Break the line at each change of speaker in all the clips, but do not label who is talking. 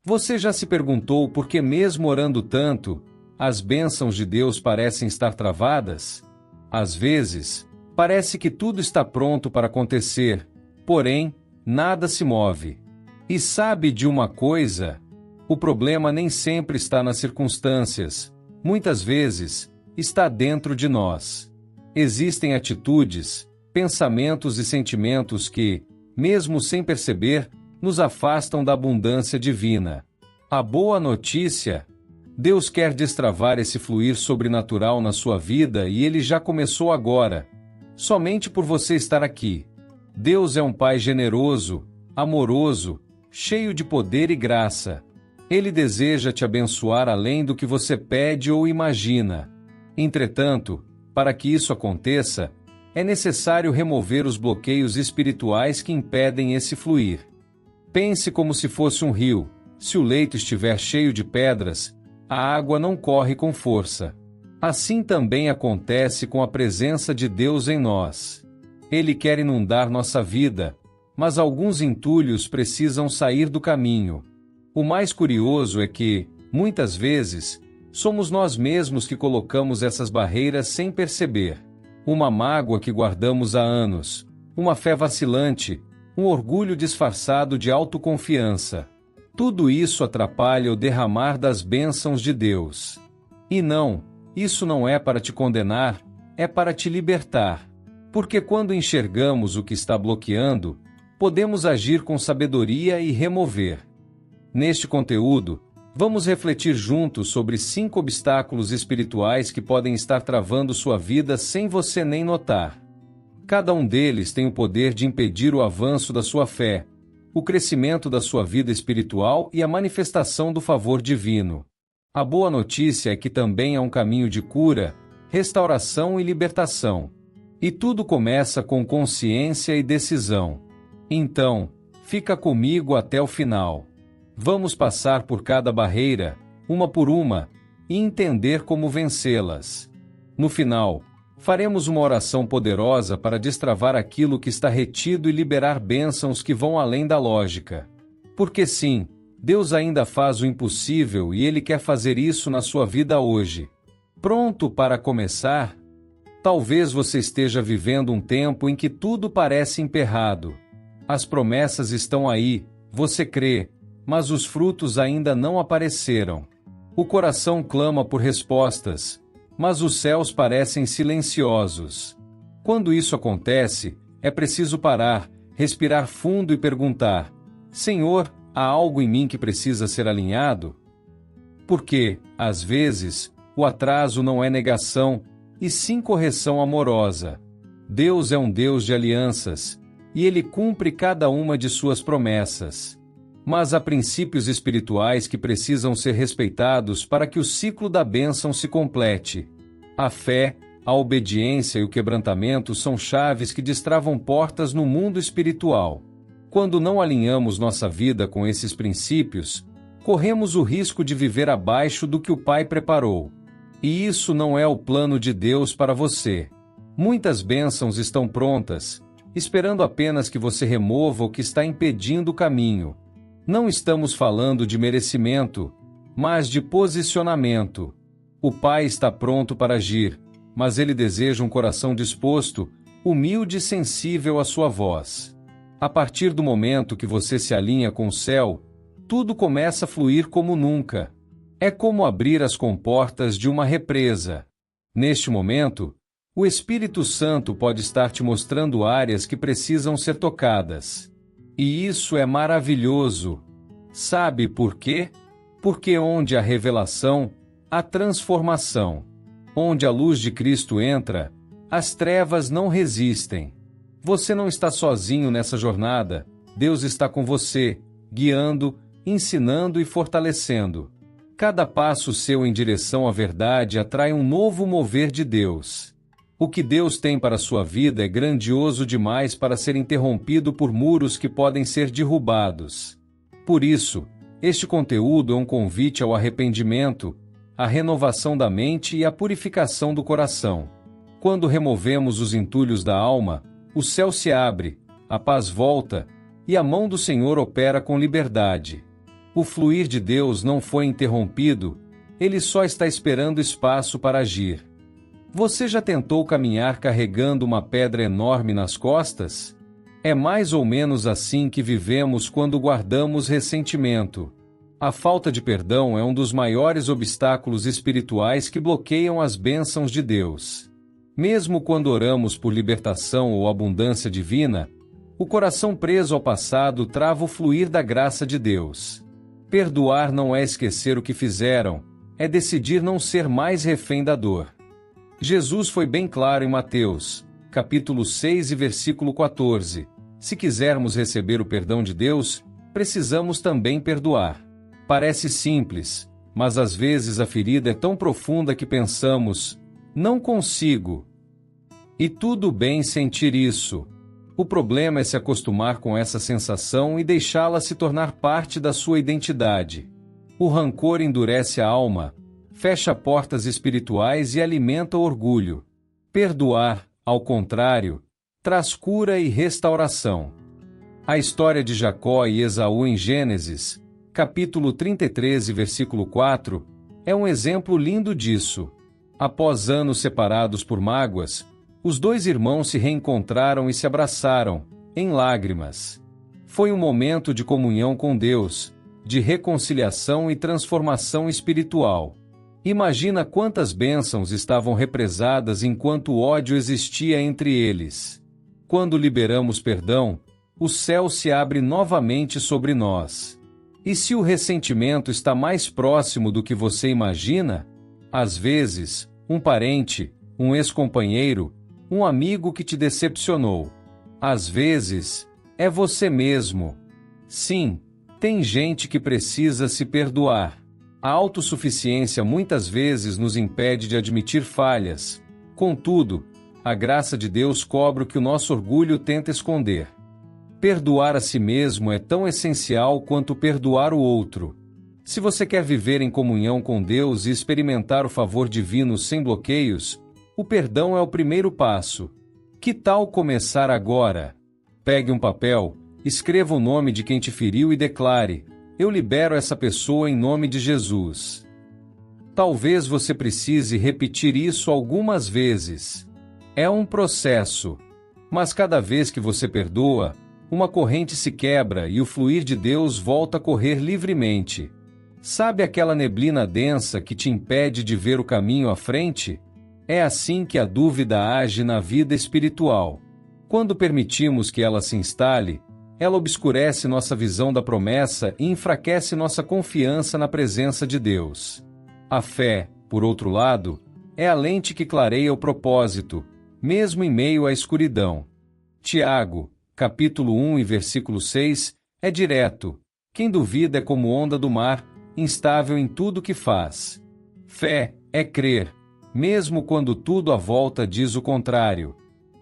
Você já se perguntou por que, mesmo orando tanto, as bênçãos de Deus parecem estar travadas? Às vezes, parece que tudo está pronto para acontecer, porém, nada se move. E sabe de uma coisa? O problema nem sempre está nas circunstâncias. Muitas vezes, está dentro de nós. Existem atitudes, pensamentos e sentimentos que, mesmo sem perceber, nos afastam da abundância divina. A boa notícia: Deus quer destravar esse fluir sobrenatural na sua vida e Ele já começou agora. Somente por você estar aqui. Deus é um Pai generoso, amoroso, cheio de poder e graça. Ele deseja te abençoar além do que você pede ou imagina. Entretanto, para que isso aconteça, é necessário remover os bloqueios espirituais que impedem esse fluir. Pense como se fosse um rio. Se o leito estiver cheio de pedras, a água não corre com força. Assim também acontece com a presença de Deus em nós. Ele quer inundar nossa vida, mas alguns entulhos precisam sair do caminho. O mais curioso é que, muitas vezes, somos nós mesmos que colocamos essas barreiras sem perceber. Uma mágoa que guardamos há anos, uma fé vacilante, um orgulho disfarçado de autoconfiança. Tudo isso atrapalha o derramar das bênçãos de Deus. E não, isso não é para te condenar, é para te libertar. Porque quando enxergamos o que está bloqueando, podemos agir com sabedoria e remover. Neste conteúdo, vamos refletir juntos sobre 5 obstáculos espirituais que podem estar travando sua vida sem você nem notar. Cada um deles tem o poder de impedir o avanço da sua fé, o crescimento da sua vida espiritual e a manifestação do favor divino. A boa notícia é que também há um caminho de cura, restauração e libertação. E tudo começa com consciência e decisão. Então, fica comigo até o final. Vamos passar por cada barreira, uma por uma, e entender como vencê-las. No final, faremos uma oração poderosa para destravar aquilo que está retido e liberar bênçãos que vão além da lógica. Porque sim, Deus ainda faz o impossível e Ele quer fazer isso na sua vida hoje. Pronto para começar? Talvez você esteja vivendo um tempo em que tudo parece emperrado. As promessas estão aí, você crê, mas os frutos ainda não apareceram. O coração clama por respostas, mas os céus parecem silenciosos. Quando isso acontece, é preciso parar, respirar fundo e perguntar: Senhor, há algo em mim que precisa ser alinhado? Porque, às vezes, o atraso não é negação, e sim correção amorosa. Deus é um Deus de alianças, e Ele cumpre cada uma de suas promessas. Mas há princípios espirituais que precisam ser respeitados para que o ciclo da bênção se complete. A fé, a obediência e o quebrantamento são chaves que destravam portas no mundo espiritual. Quando não alinhamos nossa vida com esses princípios, corremos o risco de viver abaixo do que o Pai preparou. E isso não é o plano de Deus para você. Muitas bênçãos estão prontas, esperando apenas que você remova o que está impedindo o caminho. Não estamos falando de merecimento, mas de posicionamento. O Pai está pronto para agir, mas Ele deseja um coração disposto, humilde e sensível à sua voz. A partir do momento que você se alinha com o céu, tudo começa a fluir como nunca. É como abrir as comportas de uma represa. Neste momento, o Espírito Santo pode estar te mostrando áreas que precisam ser tocadas. E isso é maravilhoso. Sabe por quê? Porque onde há revelação, há transformação. Onde a luz de Cristo entra, as trevas não resistem. Você não está sozinho nessa jornada. Deus está com você, guiando, ensinando e fortalecendo. Cada passo seu em direção à verdade atrai um novo mover de Deus. O que Deus tem para a sua vida é grandioso demais para ser interrompido por muros que podem ser derrubados. Por isso, este conteúdo é um convite ao arrependimento, à renovação da mente e à purificação do coração. Quando removemos os entulhos da alma, o céu se abre, a paz volta, e a mão do Senhor opera com liberdade. O fluir de Deus não foi interrompido, Ele só está esperando espaço para agir. Você já tentou caminhar carregando uma pedra enorme nas costas? É mais ou menos assim que vivemos quando guardamos ressentimento. A falta de perdão é um dos maiores obstáculos espirituais que bloqueiam as bênçãos de Deus. Mesmo quando oramos por libertação ou abundância divina, o coração preso ao passado trava o fluir da graça de Deus. Perdoar não é esquecer o que fizeram, é decidir não ser mais refém da dor. Jesus foi bem claro em Mateus, capítulo 6 e versículo 14. Se quisermos receber o perdão de Deus, precisamos também perdoar. Parece simples, mas às vezes a ferida é tão profunda que pensamos, não consigo. E tudo bem sentir isso. O problema é se acostumar com essa sensação e deixá-la se tornar parte da sua identidade. O rancor endurece a alma, fecha portas espirituais e alimenta o orgulho. Perdoar, ao contrário, traz cura e restauração. A história de Jacó e Esaú em Gênesis, capítulo 33 e versículo 4, é um exemplo lindo disso. Após anos separados por mágoas, os dois irmãos se reencontraram e se abraçaram, em lágrimas. Foi um momento de comunhão com Deus, de reconciliação e transformação espiritual. Imagina quantas bênçãos estavam represadas enquanto o ódio existia entre eles. Quando liberamos perdão, o céu se abre novamente sobre nós. E se o ressentimento está mais próximo do que você imagina, às vezes, um parente, um ex-companheiro, um amigo que te decepcionou. Às vezes, é você mesmo. Sim, tem gente que precisa se perdoar. A autossuficiência muitas vezes nos impede de admitir falhas. Contudo, a graça de Deus cobre o que o nosso orgulho tenta esconder. Perdoar a si mesmo é tão essencial quanto perdoar o outro. Se você quer viver em comunhão com Deus e experimentar o favor divino sem bloqueios, o perdão é o primeiro passo. Que tal começar agora? Pegue um papel, escreva o nome de quem te feriu e declare: eu libero essa pessoa em nome de Jesus. Talvez você precise repetir isso algumas vezes. É um processo. Mas cada vez que você perdoa, uma corrente se quebra e o fluir de Deus volta a correr livremente. Sabe aquela neblina densa que te impede de ver o caminho à frente? É assim que a dúvida age na vida espiritual. Quando permitimos que ela se instale, ela obscurece nossa visão da promessa e enfraquece nossa confiança na presença de Deus. A fé, por outro lado, é a lente que clareia o propósito, mesmo em meio à escuridão. Tiago, capítulo 1 e versículo 6, é direto. Quem duvida é como onda do mar, instável em tudo que faz. Fé é crer, mesmo quando tudo à volta diz o contrário.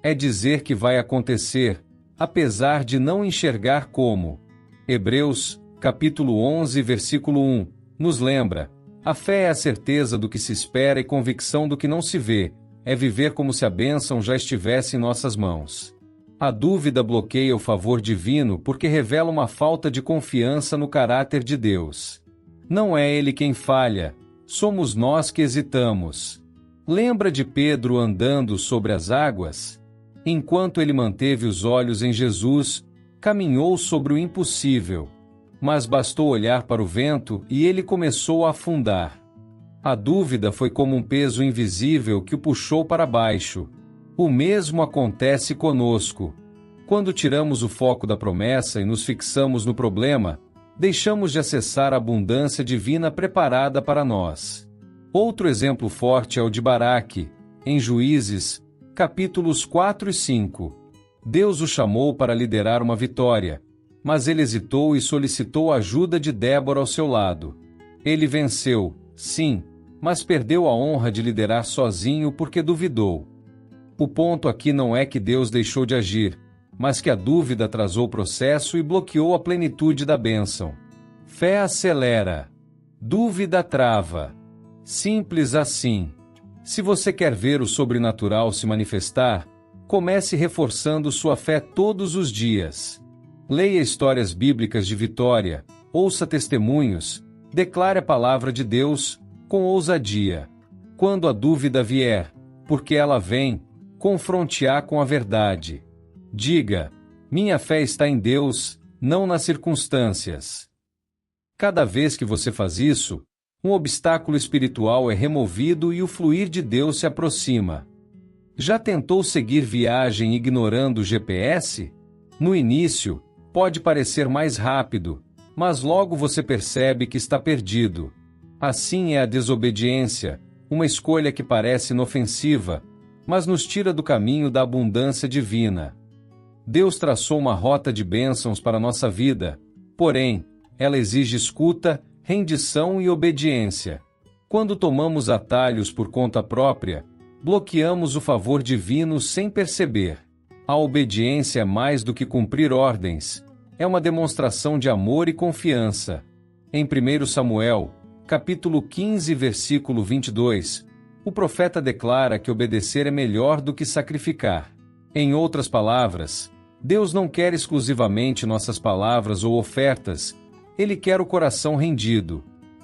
É dizer que vai acontecer, apesar de não enxergar como. Hebreus, capítulo 11, versículo 1, nos lembra: a fé é a certeza do que se espera e convicção do que não se vê, é viver como se a bênção já estivesse em nossas mãos. A dúvida bloqueia o favor divino porque revela uma falta de confiança no caráter de Deus. Não é Ele quem falha, somos nós que hesitamos. Lembra de Pedro andando sobre as águas? Enquanto ele manteve os olhos em Jesus, caminhou sobre o impossível. Mas bastou olhar para o vento e ele começou a afundar. A dúvida foi como um peso invisível que o puxou para baixo. O mesmo acontece conosco. Quando tiramos o foco da promessa e nos fixamos no problema, deixamos de acessar a abundância divina preparada para nós. Outro exemplo forte é o de Baraque, em Juízes, capítulos 4 e 5. Deus o chamou para liderar uma vitória, mas ele hesitou e solicitou a ajuda de Débora ao seu lado. Ele venceu, sim, mas perdeu a honra de liderar sozinho porque duvidou. O ponto aqui não é que Deus deixou de agir, mas que a dúvida atrasou o processo e bloqueou a plenitude da bênção. Fé acelera. Dúvida trava. Simples assim. Se você quer ver o sobrenatural se manifestar, comece reforçando sua fé todos os dias. Leia histórias bíblicas de vitória, ouça testemunhos, declare a palavra de Deus, com ousadia. Quando a dúvida vier, porque ela vem, confronte-a com a verdade. Diga: minha fé está em Deus, não nas circunstâncias. Cada vez que você faz isso, um obstáculo espiritual é removido e o fluir de Deus se aproxima. Já tentou seguir viagem ignorando o GPS? No início, pode parecer mais rápido, mas logo você percebe que está perdido. Assim é a desobediência, uma escolha que parece inofensiva, mas nos tira do caminho da abundância divina. Deus traçou uma rota de bênçãos para nossa vida, porém, ela exige escuta, rendição e obediência. Quando tomamos atalhos por conta própria, bloqueamos o favor divino sem perceber. A obediência é mais do que cumprir ordens, é uma demonstração de amor e confiança. Em 1 Samuel, capítulo 15, versículo 22, o profeta declara que obedecer é melhor do que sacrificar. Em outras palavras, Deus não quer exclusivamente nossas palavras ou ofertas, Ele quer o coração rendido.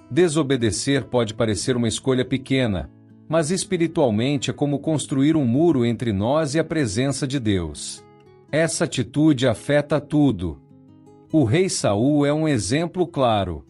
Desobedecer pode parecer uma escolha pequena, mas espiritualmente é como construir um muro entre nós e a presença de Deus. Essa atitude afeta tudo. O rei Saul é um exemplo claro.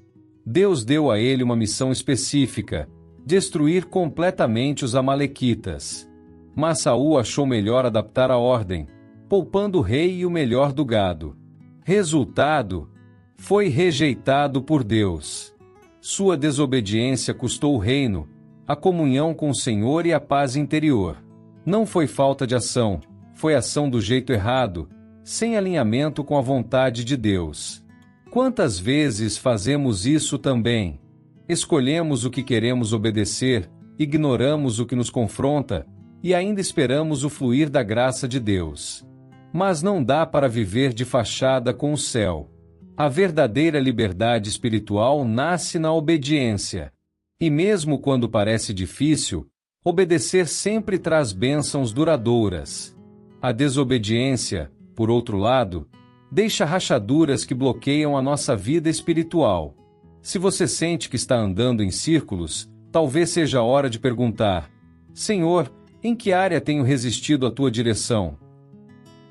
Deus deu a ele uma missão específica: destruir completamente os amalequitas. Mas Saul achou melhor adaptar a ordem, poupando o rei e o melhor do gado. Resultado: foi rejeitado por Deus. Sua desobediência custou o reino, a comunhão com o Senhor e a paz interior. Não foi falta de ação, foi ação do jeito errado, sem alinhamento com a vontade de Deus. Quantas vezes fazemos isso também? Escolhemos o que queremos obedecer, ignoramos o que nos confronta e ainda esperamos o fluir da graça de Deus. Mas não dá para viver de fachada com o céu. A verdadeira liberdade espiritual nasce na obediência. E mesmo quando parece difícil, obedecer sempre traz bênçãos duradouras. A desobediência, por outro lado, deixa rachaduras que bloqueiam a nossa vida espiritual. Se você sente que está andando em círculos, talvez seja a hora de perguntar: Senhor, em que área tenho resistido à tua direção?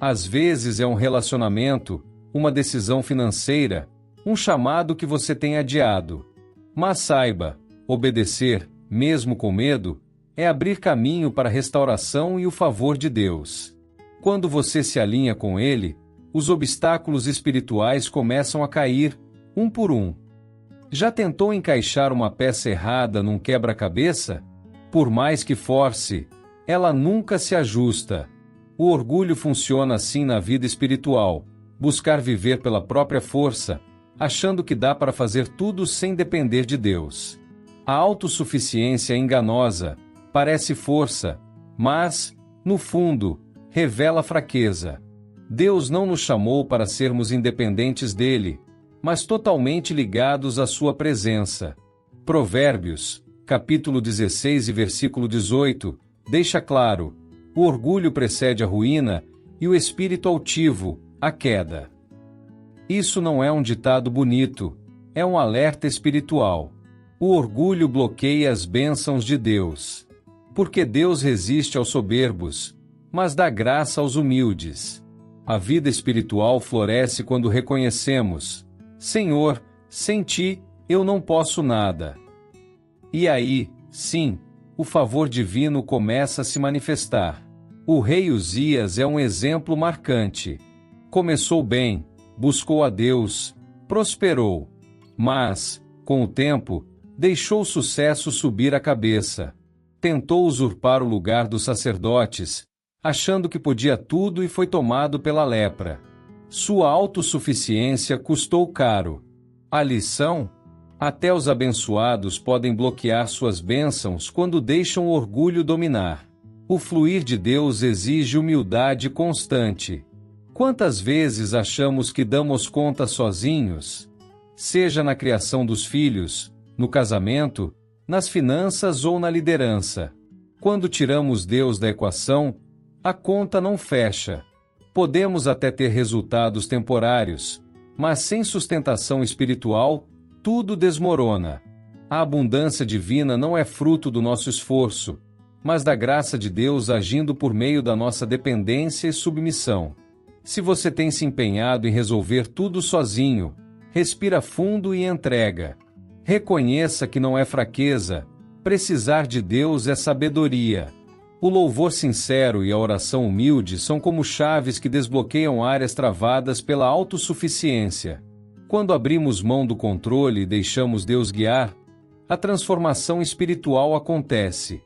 Às vezes é um relacionamento, uma decisão financeira, um chamado que você tem adiado. Mas saiba, obedecer, mesmo com medo, é abrir caminho para a restauração e o favor de Deus. Quando você se alinha com Ele, os obstáculos espirituais começam a cair, um por um. Já tentou encaixar uma peça errada num quebra-cabeça? Por mais que force, ela nunca se ajusta. O orgulho funciona assim na vida espiritual: buscar viver pela própria força, achando que dá para fazer tudo sem depender de Deus. A autossuficiência é enganosa, parece força, mas, no fundo, revela fraqueza. Deus não nos chamou para sermos independentes dele, mas totalmente ligados à sua presença. Provérbios, capítulo 16 e versículo 18, deixa claro: o orgulho precede a ruína e o espírito altivo, a queda. Isso não é um ditado bonito, é um alerta espiritual. O orgulho bloqueia as bênçãos de Deus. Porque Deus resiste aos soberbos, mas dá graça aos humildes. A vida espiritual floresce quando reconhecemos: Senhor, sem ti, eu não posso nada. E aí, sim, o favor divino começa a se manifestar. O rei Uzias é um exemplo marcante. Começou bem, buscou a Deus, prosperou. Mas, com o tempo, deixou o sucesso subir a cabeça. Tentou usurpar o lugar dos sacerdotes, achando que podia tudo, e foi tomado pela lepra. Sua autossuficiência custou caro. A lição? Até os abençoados podem bloquear suas bênçãos quando deixam o orgulho dominar. O fluir de Deus exige humildade constante. Quantas vezes achamos que damos conta sozinhos? Seja na criação dos filhos, no casamento, nas finanças ou na liderança. Quando tiramos Deus da equação, a conta não fecha. Podemos até ter resultados temporários, Mas sem sustentação espiritual, tudo desmorona. A abundância divina não é fruto do nosso esforço, mas da graça de Deus agindo por meio da nossa dependência e submissão. Se você tem se empenhado em resolver tudo sozinho, respira fundo e entrega. Reconheça que não é fraqueza, precisar de Deus é sabedoria. O louvor sincero e a oração humilde são como chaves que desbloqueiam áreas travadas pela autossuficiência. Quando abrimos mão do controle e deixamos Deus guiar, a transformação espiritual acontece.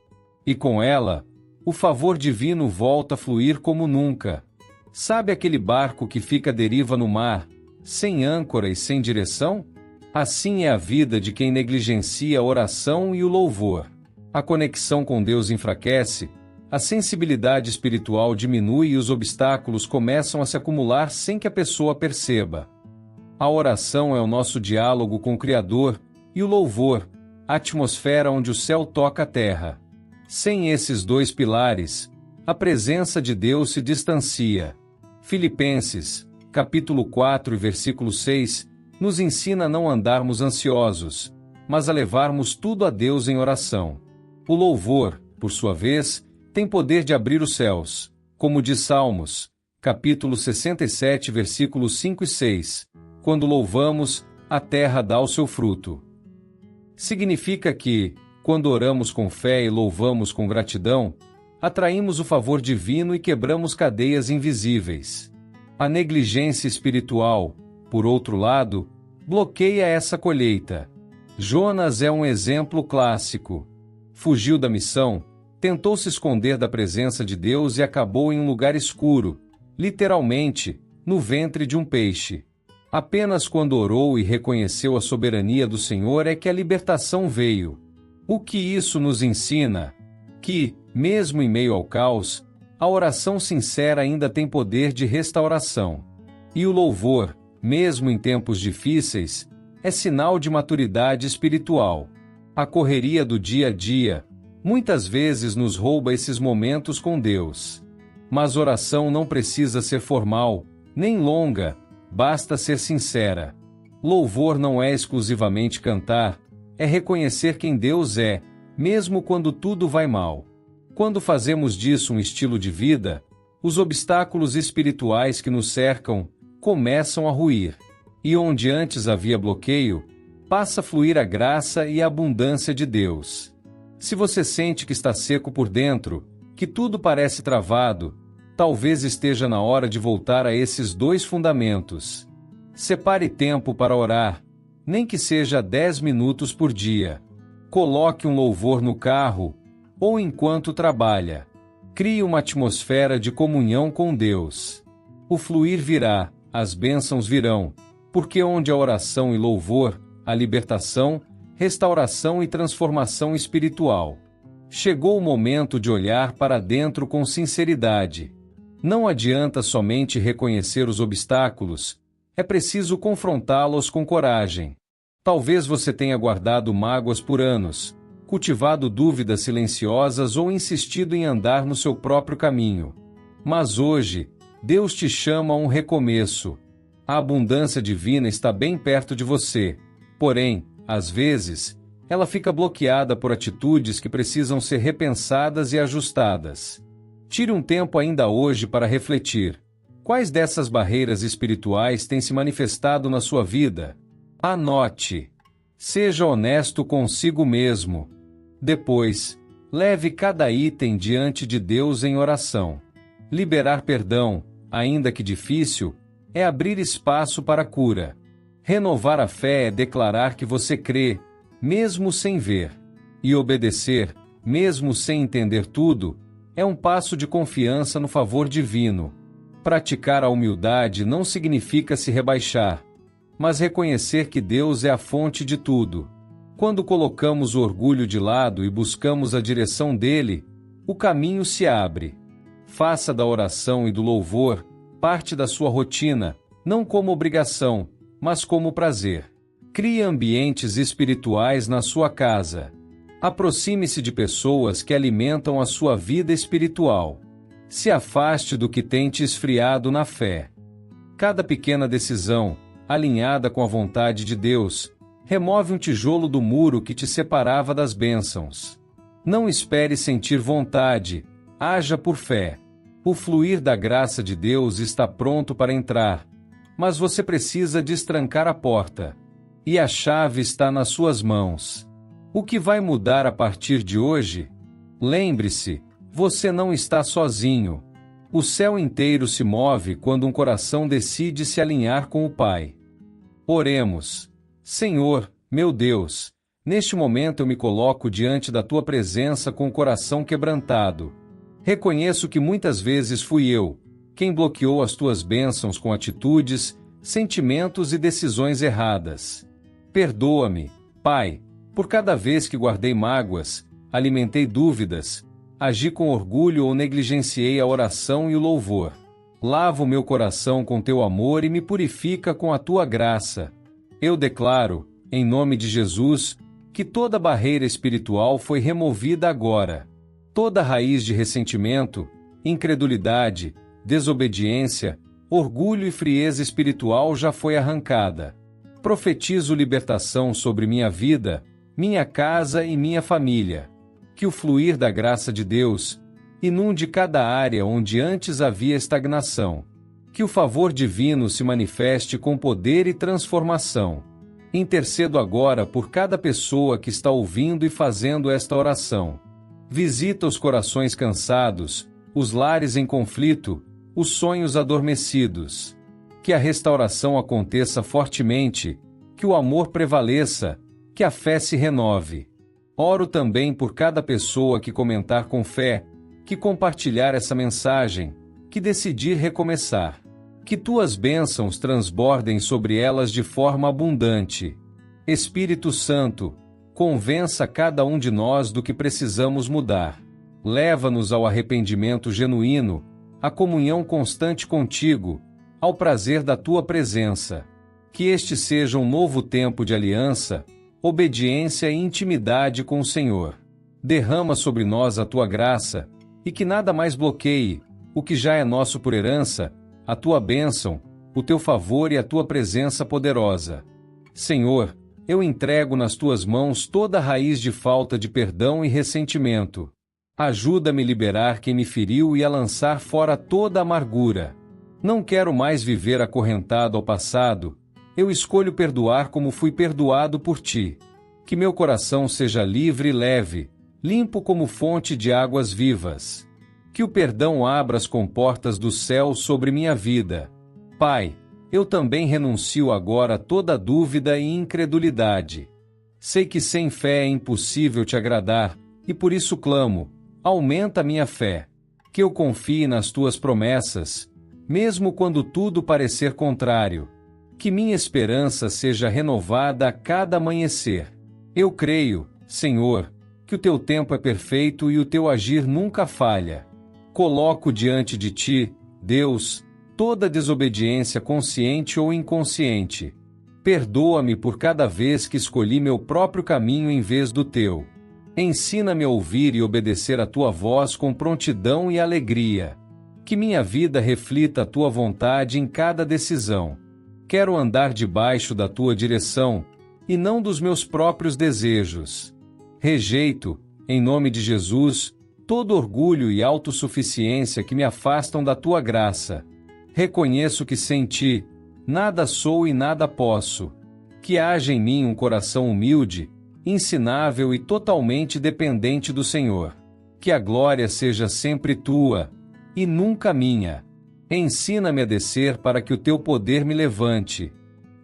E com ela, o favor divino volta a fluir como nunca. Sabe aquele barco que fica à deriva no mar, sem âncora e sem direção? Assim é a vida de quem negligencia a oração e o louvor. A conexão com Deus enfraquece, a sensibilidade espiritual diminui e os obstáculos começam a se acumular sem que a pessoa perceba. A oração é o nosso diálogo com o Criador, e o louvor, a atmosfera onde o céu toca a terra. Sem esses dois pilares, a presença de Deus se distancia. Filipenses, capítulo 4 e versículo 6, nos ensina a não andarmos ansiosos, mas a levarmos tudo a Deus em oração. O louvor, por sua vez, tem poder de abrir os céus, como diz Salmos, capítulo 67, versículos 5 e 6. Quando louvamos, a terra dá o seu fruto. Significa que, quando oramos com fé e louvamos com gratidão, atraímos o favor divino e quebramos cadeias invisíveis. A negligência espiritual, por outro lado, bloqueia essa colheita. Jonas é um exemplo clássico. Fugiu da missão, tentou se esconder da presença de Deus e acabou em um lugar escuro, literalmente, no ventre de um peixe. Apenas quando orou e reconheceu a soberania do Senhor é que a libertação veio. O que isso nos ensina? Que, mesmo em meio ao caos, a oração sincera ainda tem poder de restauração. E o louvor, mesmo em tempos difíceis, é sinal de maturidade espiritual. A correria do dia a dia, muitas vezes nos rouba esses momentos com Deus. Mas oração não precisa ser formal, nem longa, basta ser sincera. Louvor não é exclusivamente cantar, é reconhecer quem Deus é, mesmo quando tudo vai mal. Quando fazemos disso um estilo de vida, os obstáculos espirituais que nos cercam começam a ruir. E onde antes havia bloqueio, passa a fluir a graça e a abundância de Deus. Se você sente que está seco por dentro, que tudo parece travado, talvez esteja na hora de voltar a esses dois fundamentos. Separe tempo para orar, nem que seja 10 minutos por dia. Coloque um louvor no carro, ou enquanto trabalha. Crie uma atmosfera de comunhão com Deus. O fluir virá, as bênçãos virão, porque onde há oração e louvor, há libertação, restauração e transformação espiritual. Chegou o momento de olhar para dentro com sinceridade. Não adianta somente reconhecer os obstáculos, é preciso confrontá-los com coragem. Talvez você tenha guardado mágoas por anos, cultivado dúvidas silenciosas ou insistido em andar no seu próprio caminho. Mas hoje, Deus te chama a um recomeço. A abundância divina está bem perto de você. Porém, às vezes, ela fica bloqueada por atitudes que precisam ser repensadas e ajustadas. Tire um tempo ainda hoje para refletir. Quais dessas barreiras espirituais têm se manifestado na sua vida? Anote. Seja honesto consigo mesmo. Depois, leve cada item diante de Deus em oração. Liberar perdão, ainda que difícil, é abrir espaço para a cura. Renovar a fé é declarar que você crê, mesmo sem ver. E obedecer, mesmo sem entender tudo, é um passo de confiança no favor divino. Praticar a humildade não significa se rebaixar, mas reconhecer que Deus é a fonte de tudo. Quando colocamos o orgulho de lado e buscamos a direção dele, o caminho se abre. Faça da oração e do louvor parte da sua rotina, não como obrigação, mas como prazer. Crie ambientes espirituais na sua casa. Aproxime-se de pessoas que alimentam a sua vida espiritual. Se afaste do que tem te esfriado na fé. Cada pequena decisão, alinhada com a vontade de Deus, remove um tijolo do muro que te separava das bênçãos. Não espere sentir vontade, haja por fé. O fluir da graça de Deus está pronto para entrar, mas você precisa destrancar a porta. E a chave está nas suas mãos. O que vai mudar a partir de hoje? Lembre-se, você não está sozinho. O céu inteiro se move quando um coração decide se alinhar com o Pai. Oremos. Senhor, meu Deus, neste momento eu me coloco diante da Tua presença com o coração quebrantado. Reconheço que muitas vezes fui eu quem bloqueou as Tuas bênçãos com atitudes, sentimentos e decisões erradas. Perdoa-me, Pai, por cada vez que guardei mágoas, alimentei dúvidas, agi com orgulho ou negligenciei a oração e o louvor. Lava o meu coração com Teu amor e me purifica com a Tua graça. Eu declaro, em nome de Jesus, que toda barreira espiritual foi removida agora. Toda raiz de ressentimento, incredulidade, desobediência, orgulho e frieza espiritual já foi arrancada. Profetizo libertação sobre minha vida, minha casa e minha família. Que o fluir da graça de Deus inunde cada área onde antes havia estagnação. Que o favor divino se manifeste com poder e transformação. Intercedo agora por cada pessoa que está ouvindo e fazendo esta oração. Visita os corações cansados, os lares em conflito, os sonhos adormecidos. Que a restauração aconteça fortemente, que o amor prevaleça, que a fé se renove. Oro também por cada pessoa que comentar com fé, que compartilhar essa mensagem, que decidir recomeçar. Que Tuas bênçãos transbordem sobre elas de forma abundante. Espírito Santo, convença cada um de nós do que precisamos mudar. Leva-nos ao arrependimento genuíno, à comunhão constante contigo, ao prazer da Tua presença. Que este seja um novo tempo de aliança, obediência e intimidade com o Senhor. Derrama sobre nós a Tua graça, e que nada mais bloqueie o que já é nosso por herança, a Tua bênção, o Teu favor e a Tua presença poderosa. Senhor, eu entrego nas Tuas mãos toda a raiz de falta de perdão e ressentimento. Ajuda-me a liberar quem me feriu e a lançar fora toda a amargura. Não quero mais viver acorrentado ao passado, eu escolho perdoar como fui perdoado por Ti. Que meu coração seja livre e leve, limpo como fonte de águas vivas. Que o perdão abra as comportas do céu sobre minha vida. Pai, eu também renuncio agora a toda dúvida e incredulidade. Sei que sem fé é impossível Te agradar, e por isso clamo, aumenta minha fé. Que eu confie nas Tuas promessas, mesmo quando tudo parecer contrário. Que minha esperança seja renovada a cada amanhecer. Eu creio, Senhor, que o Teu tempo é perfeito e o Teu agir nunca falha. Coloco diante de Ti, Deus, toda desobediência consciente ou inconsciente. Perdoa-me por cada vez que escolhi meu próprio caminho em vez do Teu. Ensina-me a ouvir e obedecer a Tua voz com prontidão e alegria. Que minha vida reflita a Tua vontade em cada decisão. Quero andar debaixo da Tua direção, e não dos meus próprios desejos. Rejeito, em nome de Jesus, todo orgulho e autossuficiência que me afastam da Tua graça. Reconheço que sem Ti, nada sou e nada posso. Que haja em mim um coração humilde, ensinável e totalmente dependente do Senhor. Que a glória seja sempre Tua, e nunca minha. Ensina-me a descer para que o Teu poder me levante.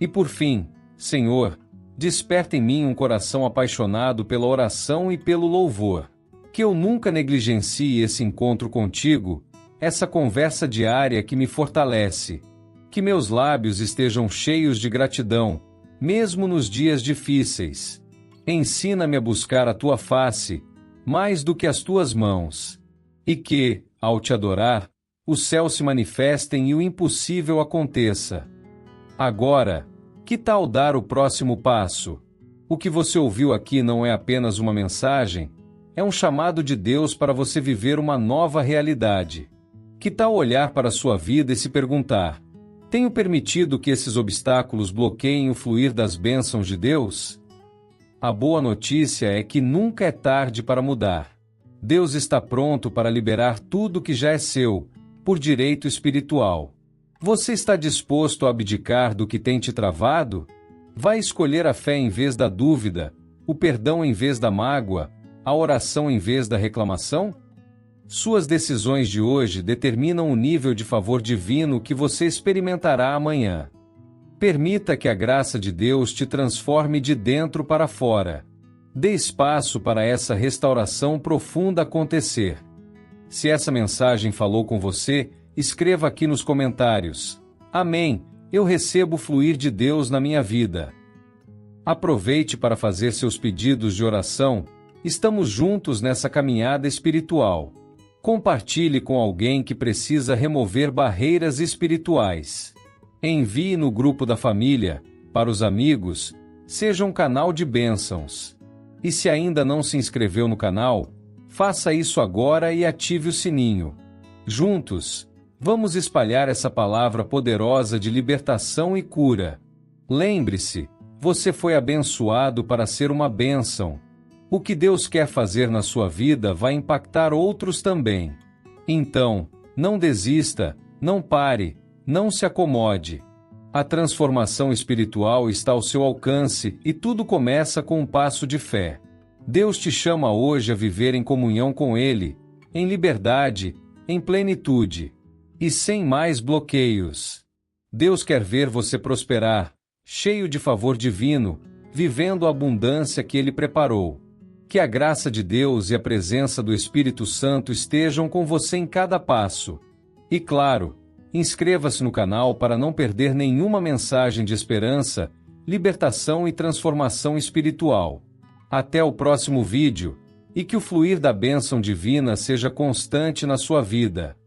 E por fim, Senhor, desperta em mim um coração apaixonado pela oração e pelo louvor. Que eu nunca negligencie esse encontro contigo, essa conversa diária que me fortalece. Que meus lábios estejam cheios de gratidão, mesmo nos dias difíceis. Ensina-me a buscar a Tua face, mais do que as Tuas mãos. E que, ao Te adorar, os céus se manifestem e o impossível aconteça. Agora, que tal dar o próximo passo? O que você ouviu aqui não é apenas uma mensagem, é um chamado de Deus para você viver uma nova realidade. Que tal olhar para a sua vida e se perguntar: Tenho permitido que esses obstáculos bloqueiem o fluir das bênçãos de Deus? A boa notícia é que nunca é tarde para mudar. Deus está pronto para liberar tudo que já é seu, por direito espiritual. Você está disposto a abdicar do que tem te travado? Vai escolher a fé em vez da dúvida, o perdão em vez da mágoa, a oração em vez da reclamação? Suas decisões de hoje determinam o nível de favor divino que você experimentará amanhã. Permita que a graça de Deus te transforme de dentro para fora. Dê espaço para essa restauração profunda acontecer. Se essa mensagem falou com você, escreva aqui nos comentários. Amém, eu recebo o fluir de Deus na minha vida. Aproveite para fazer seus pedidos de oração. Estamos juntos nessa caminhada espiritual. Compartilhe com alguém que precisa remover barreiras espirituais. Envie no grupo da família, para os amigos, seja um canal de bênçãos. E se ainda não se inscreveu no canal, faça isso agora e ative o sininho. Juntos, vamos espalhar essa palavra poderosa de libertação e cura. Lembre-se, você foi abençoado para ser uma bênção. O que Deus quer fazer na sua vida vai impactar outros também. Então, não desista, não pare, não se acomode. A transformação espiritual está ao seu alcance e tudo começa com um passo de fé. Deus te chama hoje a viver em comunhão com Ele, em liberdade, em plenitude e sem mais bloqueios. Deus quer ver você prosperar, cheio de favor divino, vivendo a abundância que Ele preparou. Que a graça de Deus e a presença do Espírito Santo estejam com você em cada passo. E claro, inscreva-se no canal para não perder nenhuma mensagem de esperança, libertação e transformação espiritual. Até o próximo vídeo, e que o fluir da bênção divina seja constante na sua vida.